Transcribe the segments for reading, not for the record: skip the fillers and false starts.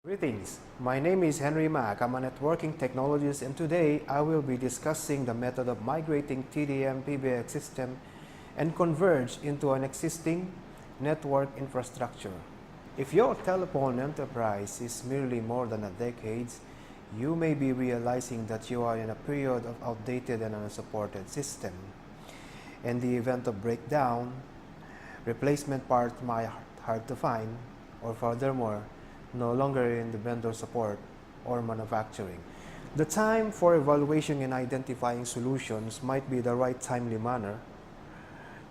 Greetings, my name is Henry Mack. I'm a networking technologist, and today I will be discussing the method of migrating TDM PBX system and converge into an existing network infrastructure. If your telephone enterprise is merely more than a decade, you may be realizing that you are in a period of outdated and unsupported system. In the event of breakdown, replacement parts might be hard to find, or furthermore, no longer in the vendor support or manufacturing. The time for evaluation and identifying solutions might be the right timely manner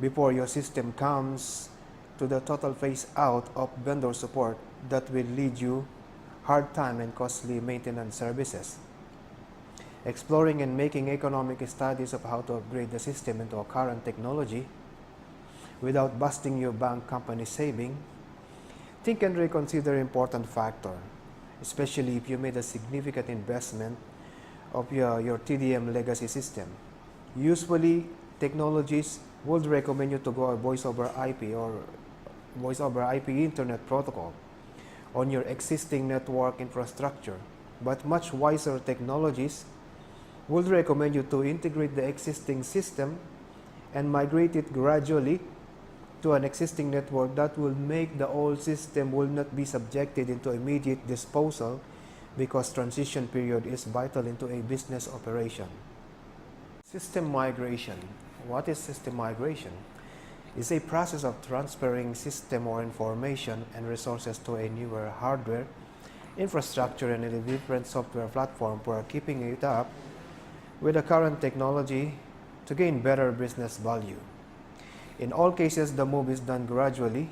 before your system comes to the total phase out of vendor support that will lead you hard time and costly maintenance services. Exploring and making economic studies of how to upgrade the system into a current technology without busting your bank company saving. Think and reconsider important factor, especially if you made a significant investment of your TDM legacy system. Usually, technologies would recommend you to go a voice over IP or voice over IP internet protocol on your existing network infrastructure, but much wiser technologies would recommend you to integrate the existing system and migrate it gradually to an existing network that will make the old system will not be subjected into immediate disposal because transition period is vital into a business operation. System migration. What is system migration? It's a process of transferring system or information and resources to a newer hardware, infrastructure, and a different software platform for keeping it up with the current technology to gain better business value. In all cases, the move is done gradually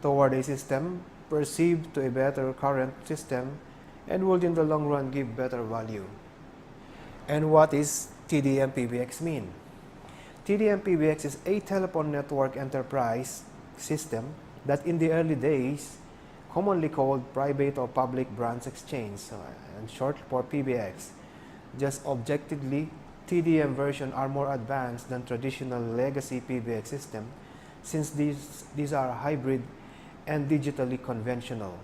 toward a system perceived to a better current system and would in the long run give better value. And what is TDM PBX mean? TDM PBX is a telephone network enterprise system that in the early days commonly called private or public branch exchange, and short for PBX. Just objectively, TDM version are more advanced than traditional legacy PBX system since these are hybrid and digitally conventional.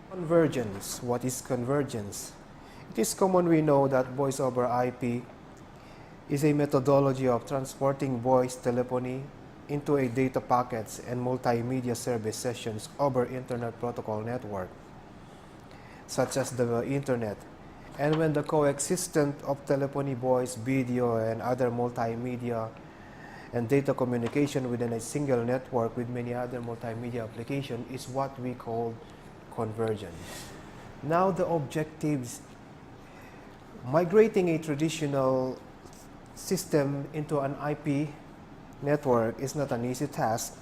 Convergence. What is convergence? It is common we know that voice over IP is a methodology of transporting voice telephony into a data packets and multimedia service sessions over internet protocol network, such as the internet. And when the coexistence of telephony, voice, video, and other multimedia and data communication within a single network with many other multimedia applications is what we call convergence. Now the objectives. Migrating a traditional system into an IP network is not an easy task,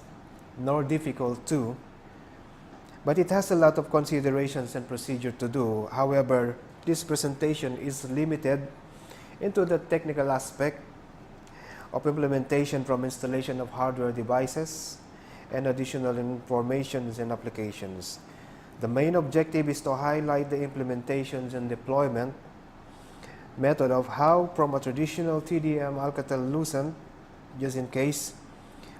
nor difficult too, but it has a lot of considerations and procedure to do. However, this presentation is limited into the technical aspect of implementation from installation of hardware devices and additional informations and applications. The main objective is to highlight the implementations and deployment method of how from a traditional TDM Alcatel-Lucent, just in case,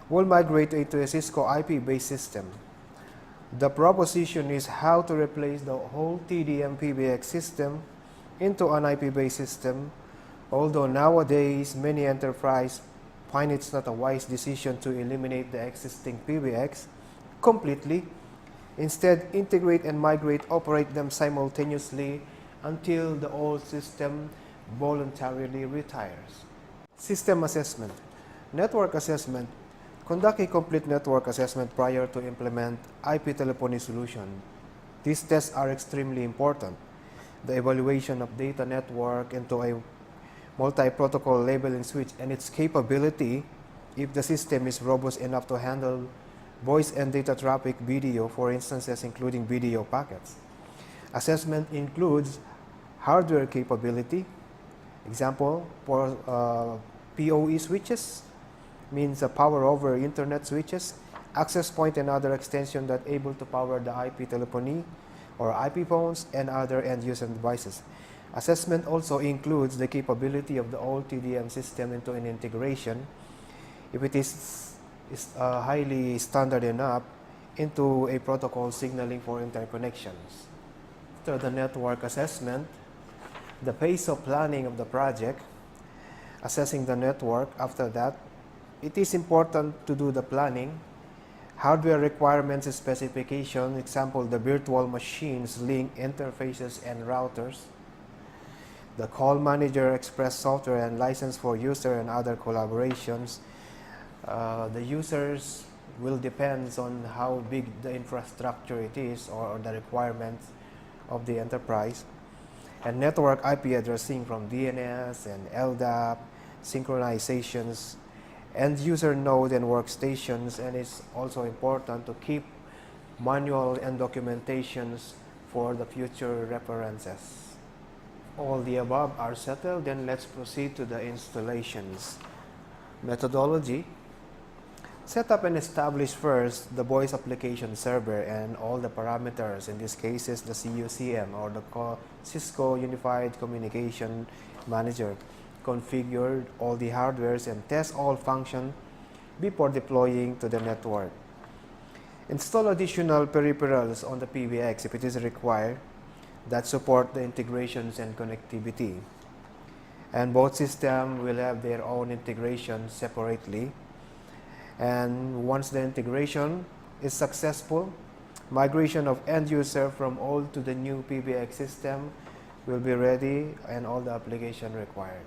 will migrate into a Cisco IP-based system. The proposition is how to replace the whole TDM PBX system into an IP-based system, although nowadays many enterprises find it's not a wise decision to eliminate the existing PBX completely. Instead, integrate and migrate, operate them simultaneously until the old system voluntarily retires. System assessment. Network assessment. Conduct a complete network assessment prior to implement IP telephony solution. These tests are extremely important. The evaluation of data network into a multi-protocol labeling switch and its capability if the system is robust enough to handle voice and data traffic, video, for instances including video packets. Assessment includes hardware capability, example for PoE switches, means power over internet switches, access point and other extension that able to power the IP telephony or IP phones and other end user devices. Assessment also includes the capability of the old TDM system into an integration if it is highly standard enough into a protocol signaling for interconnections. After the network assessment, the phase of planning of the project, assessing the network. After that, it is important to do the planning, hardware requirements and specification, example, the virtual machines, link interfaces and routers, the call manager, express software and license for user and other collaborations. The users will depend on how big the infrastructure it is or the requirements of the enterprise. And network IP addressing from DNS and LDAP, synchronizations, end user node and workstations, and it's also important to keep manual and documentations for the future references. All the above are settled, then let's proceed to the installations. Methodology. Set up and establish first the voice application server and all the parameters, in this case is the CUCM or the Cisco Unified Communication Manager. Configure all the hardwares and test all functions before deploying to the network. Install additional peripherals on the PBX if it is required that support the integrations and connectivity. And both systems will have their own integration separately. And once the integration is successful, migration of end user from old to the new PBX system will be ready and all the application required.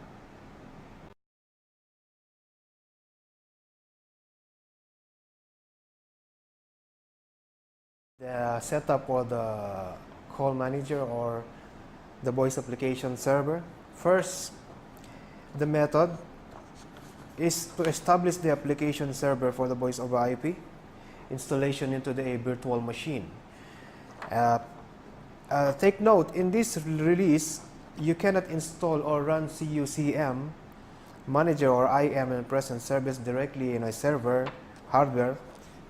The setup for the call manager or the voice application server. First, the method is to establish the application server for the voice over IP, installation into the virtual machine. Take note, in this release, you cannot install or run CUCM manager or IM and present service directly in a server hardware.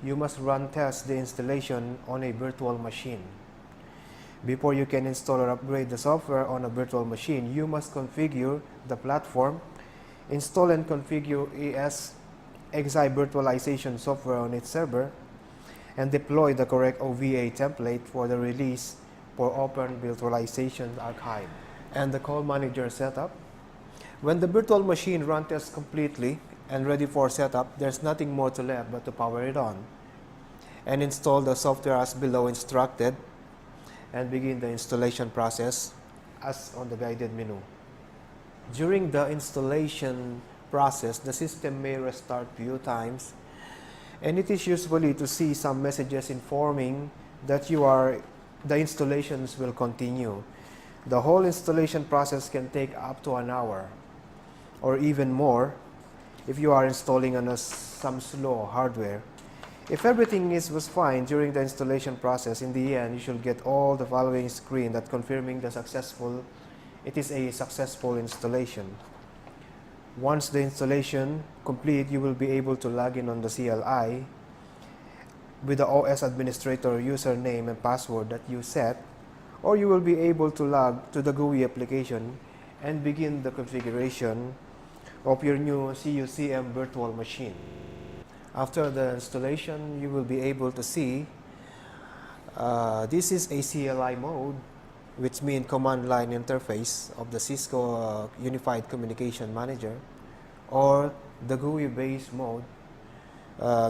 You must run test the installation on a virtual machine. Before you can install or upgrade the software on a virtual machine, you must configure the platform, install and configure ESXi virtualization software on its server, and deploy the correct OVA template for the release for Open Virtualization Archive. And the call manager setup. When the virtual machine run tests completely and ready for setup, there's nothing more to left but to power it on and install the software as below instructed and begin the installation process as on the guided menu. During the installation process, the system may restart few times, and it is usually to see some messages informing that the installations will continue. The whole installation process can take up to an hour or even more if you are installing on some slow hardware. If everything was fine during the installation process, in the end you should get all the following screen that confirming it is a successful installation. Once the installation complete, you will be able to log in on the CLI with the OS administrator username and password that you set, or you will be able to log to the GUI application and begin the configuration of your new CUCM virtual machine. After the installation, you will be able to see this is a CLI mode, which means command line interface of the Cisco Unified Communication Manager, or the GUI-based mode,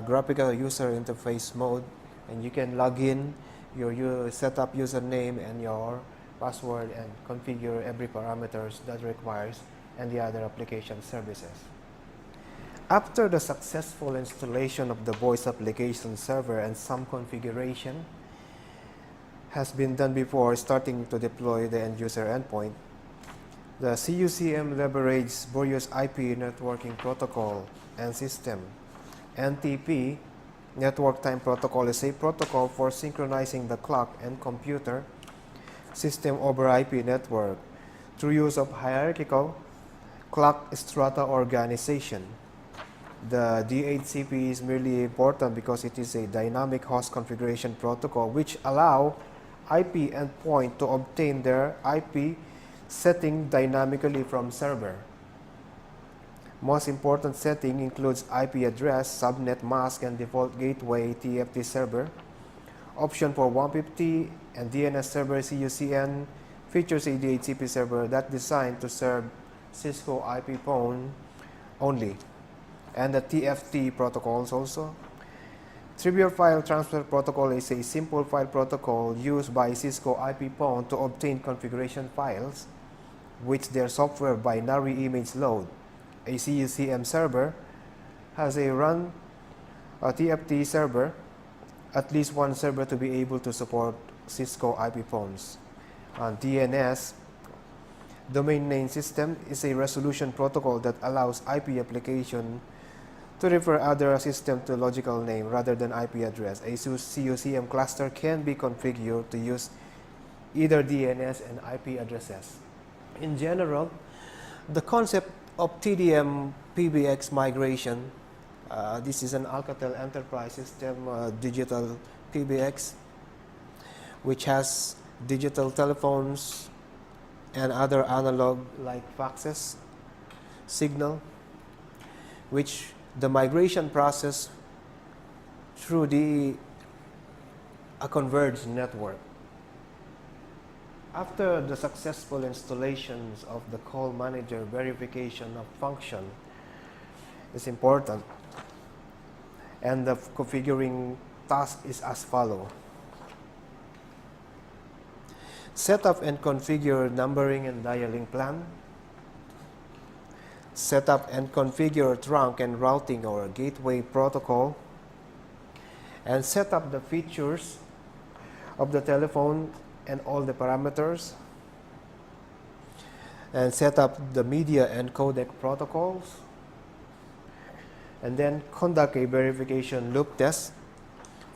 graphical user interface mode, and you can log in your setup username and your password and configure every parameters that requires and the other application services. After the successful installation of the voice application server and some configuration has been done before starting to deploy the end user endpoint, the CUCM leverages various IP networking protocol and system. NTP, Network Time Protocol, is a protocol for synchronizing the clock and computer system over IP network through use of hierarchical clock strata organization. The DHCP is merely important because it is a dynamic host configuration protocol which allow IP endpoint to obtain their IP setting dynamically from server. Most important setting includes IP address, subnet mask, and default gateway TFT server, option for 150, and DNS server CUCN features a DHCP server that's designed to serve Cisco IP phone only, and the TFT protocols also. Trivial File Transfer Protocol is a simple file protocol used by Cisco IP phone to obtain configuration files, which their software binary image load. A CUCM server has a run a TFT server, at least one server to be able to support Cisco IP phones. DNS, Domain Name System, is a resolution protocol that allows IP application to refer other system to logical name rather than IP address. A CUCM cluster can be configured to use either DNS and IP addresses. In general, the concept of TDM PBX migration, this is an Alcatel Enterprise System digital PBX, which has digital telephones and other analog like faxes signal, which the migration process through a converged network. After the successful installations of the call manager, verification of function is important, and the configuring task is as follows. Set up and configure numbering and dialing plan. Set up and configure trunk and routing or gateway protocol. And set up the features of the telephone and all the parameters. And set up the media and codec protocols. And then conduct a verification loop test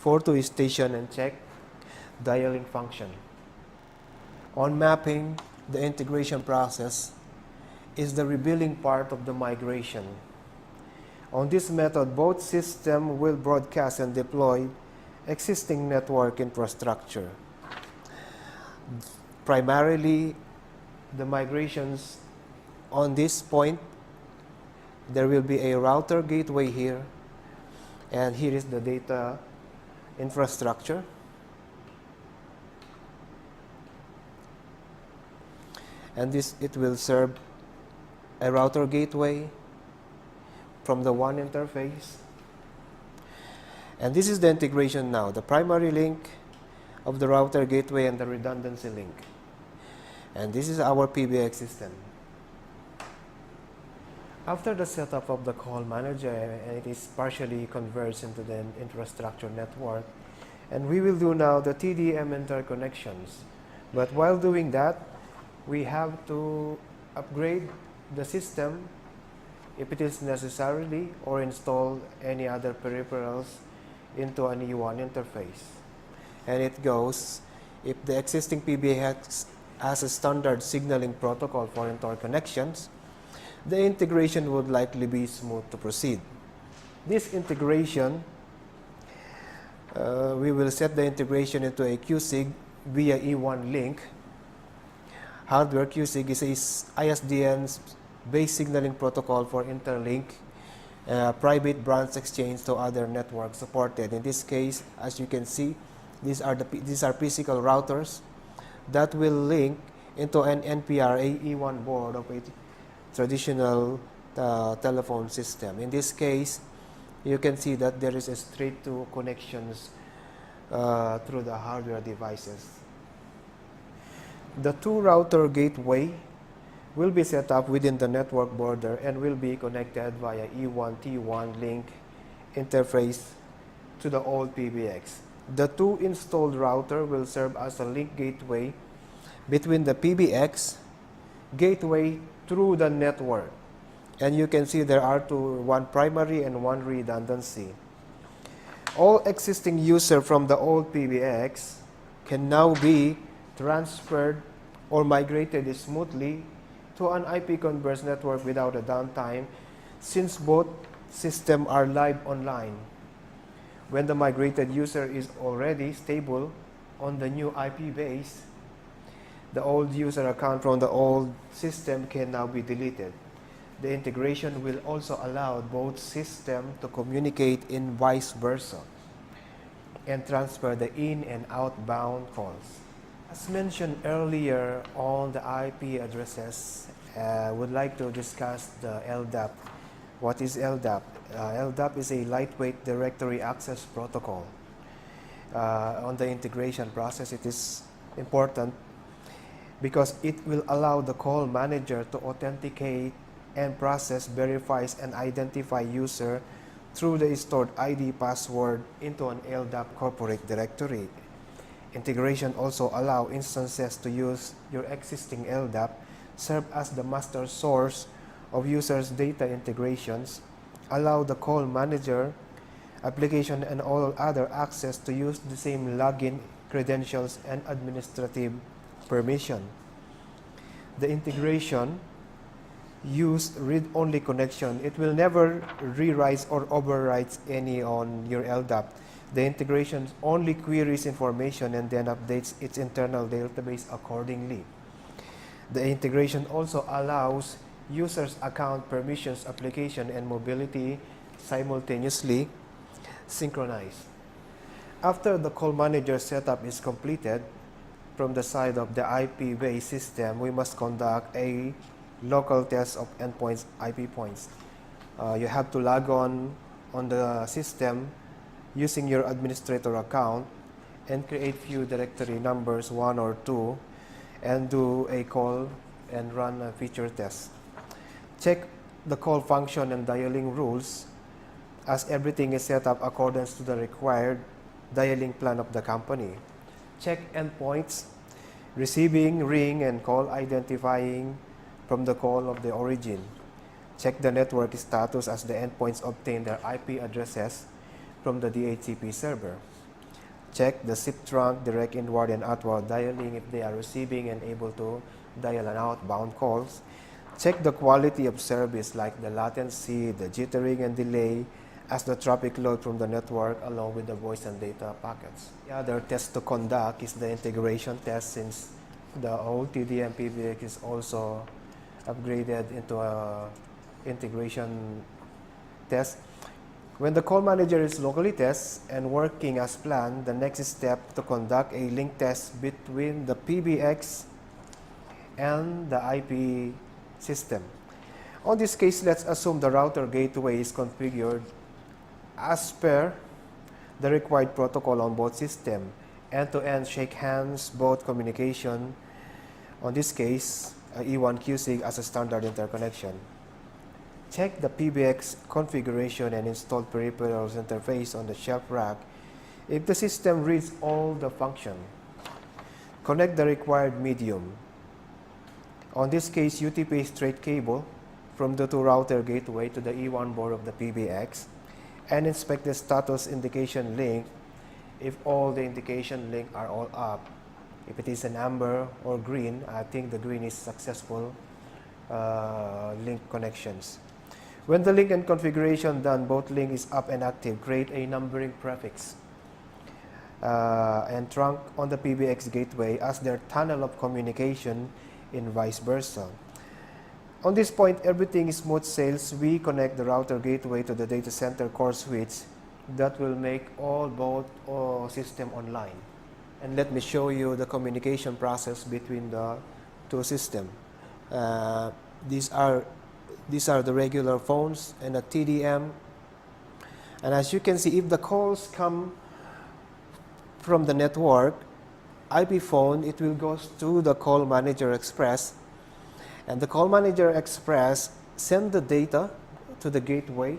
to station and check dialing function. On mapping, the integration process is the rebuilding part of the migration. On this method, both systems will broadcast and deploy existing network infrastructure. Primarily, the migrations on this point, there will be a router gateway here, and here is the data infrastructure. And it will serve a router gateway from the WAN interface. And this is the integration now, the primary link of the router gateway and the redundancy link. And this is our PBX system. After the setup of the call manager, it is partially converged into the infrastructure network. And we will do now the TDM interconnections. But while doing that, we have to upgrade the system if it is necessarily, or install any other peripherals into an E1 interface. And it goes, if the existing PBX has a standard signaling protocol for interconnections, the integration would likely be smooth to proceed. This integration, we will set the integration into a QSIG via E1 link. Hardware QSIG is a ISDN based signaling protocol for interlink private branch exchange to other networks supported. In this case, as you can see, these are physical routers that will link into an NPRA E1 board of a traditional telephone system. In this case, you can see that there is a straight-to connections through the hardware devices. The two router gateway will be set up within the network border and will be connected via E1T1 link interface to the old PBX. The two installed router will serve as a link gateway between the PBX gateway through the network. And you can see there are one primary and one redundancy. All existing users from the old PBX can now be transferred or migrated smoothly to an IP converged network without a downtime, since both systems are live online. When the migrated user is already stable on the new IP base, the old user account from the old system can now be deleted. The integration will also allow both systems to communicate in vice versa. and transfer the in and outbound calls. As mentioned earlier on the IP addresses, would like to discuss the LDAP. What is LDAP? LDAP is a lightweight directory access protocol. On the integration process, it is important because it will allow the call manager to authenticate and process, verifies, and identify user through the stored ID password into an LDAP corporate directory. Integration also allow instances to use your existing LDAP, serve as the master source of users' data integrations, allow the call manager, application, and all other access to use the same login credentials and administrative permission. The integration use read-only connection. It will never rewrite or overwrite any on your LDAP. The integration only queries information and then updates its internal database accordingly. The integration also allows users' account permissions, application, and mobility simultaneously synchronize. After the call manager setup is completed, from the side of the IP-based system, we must conduct a local test of endpoints IP points. You have to log on the system using your administrator account and create few directory numbers, 1 or 2, and do a call and run a feature test. Check the call function and dialing rules as everything is set up according to the required dialing plan of the company. Check endpoints, receiving, ring, and call identifying from the call of the origin. Check the network status as the endpoints obtain their IP addresses from the DHCP server. Check the SIP trunk, direct inward and outward dialing if they are receiving and able to dial an outbound calls. Check the quality of service like the latency, the jittering and delay as the traffic load from the network along with the voice and data packets. The other test to conduct is the integration test, since the old TDM PBX is also upgraded into a integration test. When the call manager is locally test and working as planned, the next step to conduct a link test between the PBX and the IP system. On this case, let's assume the router gateway is configured as per the required protocol on both systems. End-to-end shake hands, both communication. On this case, E1QSIG as a standard interconnection. Check the PBX configuration and installed peripherals interface on the shelf rack. If the system reads all the function, connect the required medium. On this case, UTP straight cable from the two router gateway to the E1 board of the PBX, and inspect the status indication link if all the indication link are all up. If it is an amber or green, I think the green is successful link connections. When the link and configuration done, both link is up and active, create a numbering prefix and trunk on the PBX gateway as their tunnel of communication and vice versa. On this point, everything is smooth sailing. We connect the router gateway to the data center core switch that will make both system online. And let me show you the communication process between the two systems. These are the regular phones and a TDM. And as you can see, if the calls come from the network IP phone, it will go to the call manager express, and the call manager express send the data to the gateway,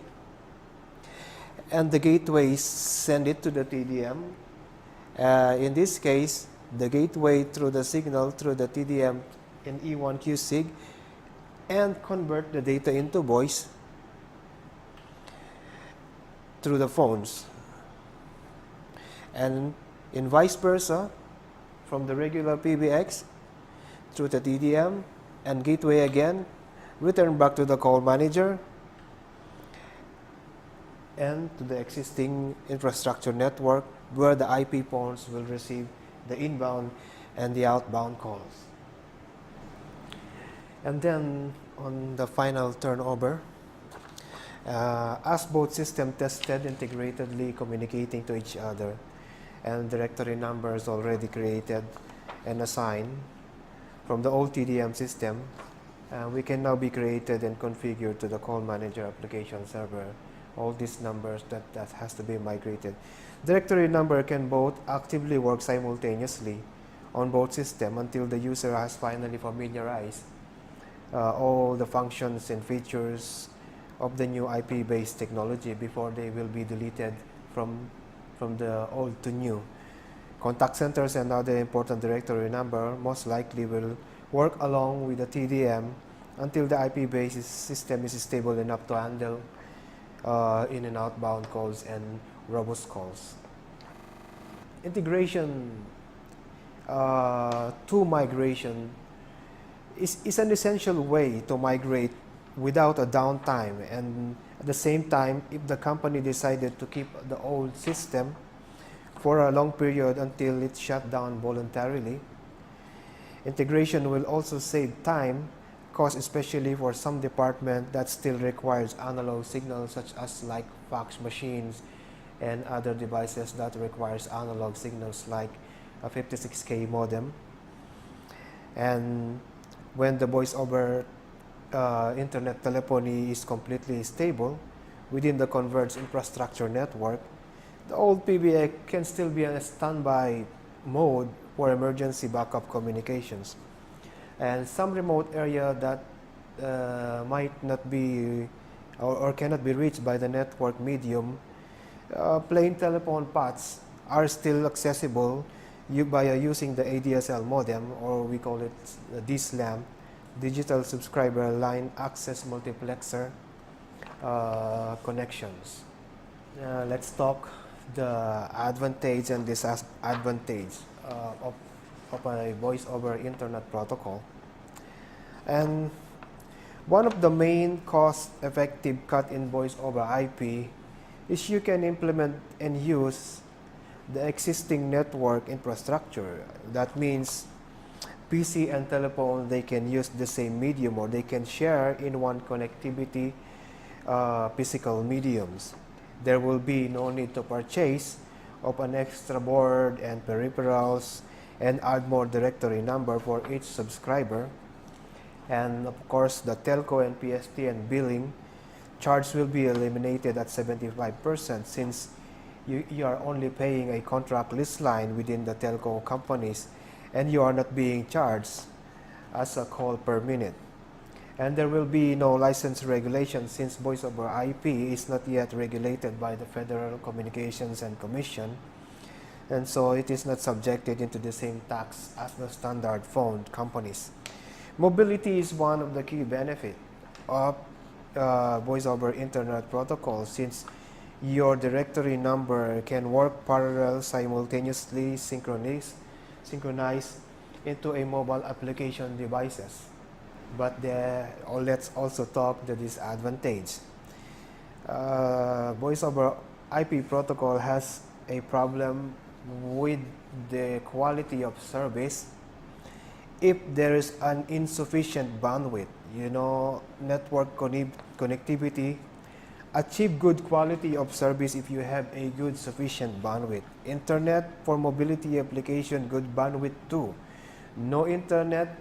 and the gateway send it to the TDM. In this case, the gateway through the signal through the TDM in E1QSIG and convert the data into voice through the phones, and in vice versa from the regular PBX through the TDM and gateway again, return back to the call manager and to the existing infrastructure network where the IP phones will receive the inbound and the outbound calls. And then on the final turnover, as both systems tested integratedly communicating to each other, and directory numbers already created and assigned from the old TDM system, we can now be created and configured to the call manager application server. All these numbers that has to be migrated. Directory number can both actively work simultaneously on both systems until the user has finally familiarized all the functions and features of the new IP-based technology before they will be deleted from the old to new. Contact centers and other important directory number most likely will work along with the TDM until the IP-based system is stable enough to handle in and outbound calls and robust calls. Integration to migration is an essential way to migrate without a downtime, and at the same time, if the company decided to keep the old system for a long period until it's shut down voluntarily, integration will also save time, cost, especially for some department that still requires analog signals such as like fax machines and other devices that requires analog signals like a 56K modem. And when the voice over internet telephony is completely stable within the converged infrastructure network, the old PBX can still be in a standby mode for emergency backup communications. And some remote area that might not be or cannot be reached by the network medium, plain telephone paths are still accessible by using the ADSL modem, or we call it the DSLAM, Digital Subscriber Line Access Multiplexer connections. Let's talk the advantage and disadvantage of a voice over internet protocol. And one of the main cost-effective cut in voice over IP is you can implement and use the existing network infrastructure. That means PC and telephone, they can use the same medium, or they can share in one connectivity physical mediums. There will be no need to purchase of an extra board and peripherals and add more directory number for each subscriber. And of course, the telco and PSTN billing charge will be eliminated at 75% since you are only paying a contract list line within the telco companies, and you are not being charged as a call per minute. And there will be no license regulation since voice over IP is not yet regulated by the Federal Communications and Commission, and so it is not subjected into the same tax as the standard phone companies. Mobility is one of the key benefits of voice over internet protocol, since your directory number can work parallel simultaneously synchronized into a mobile application devices. But let's also talk the disadvantage. Voice over IP protocol has a problem with the quality of service if there is an insufficient bandwidth. Network connectivity achieve good quality of service if you have a good sufficient bandwidth. Internet for mobility application, good bandwidth too. No internet,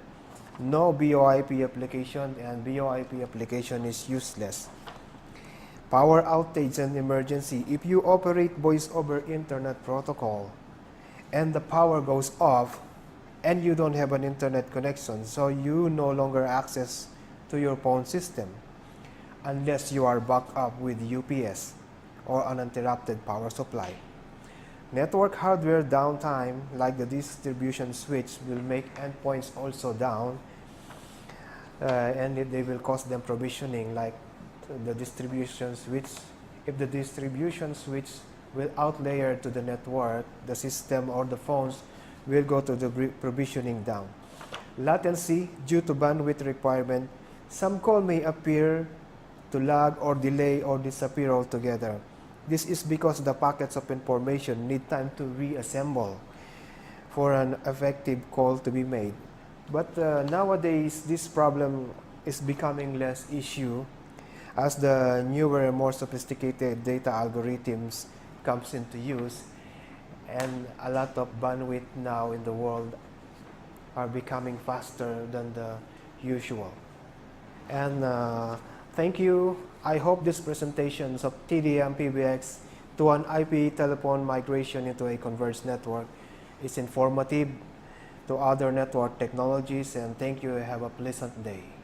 no VoIP application, and VoIP application is useless. Power outage and emergency. If you operate voice over internet protocol and the power goes off and you don't have an internet connection, so you no longer access to your phone system unless you are backed up with UPS or uninterrupted power supply. Network hardware downtime, like the distribution switch, will make endpoints also down, and they will cause them provisioning, like the distribution switch. If the distribution switch will outlayer to the network, the system or the phones will go to the provisioning down. Latency, due to bandwidth requirement, some call may appear to lag or delay or disappear altogether. This is because the packets of information need time to reassemble for an effective call to be made. But nowadays, this problem is becoming less issue as the newer and more sophisticated data algorithms comes into use, and a lot of bandwidth now in the world are becoming faster than the usual. And thank you. I hope this presentations of TDM PBX to an IP telephone migration into a converged network is informative to other network technologies, and thank you. Have a pleasant day.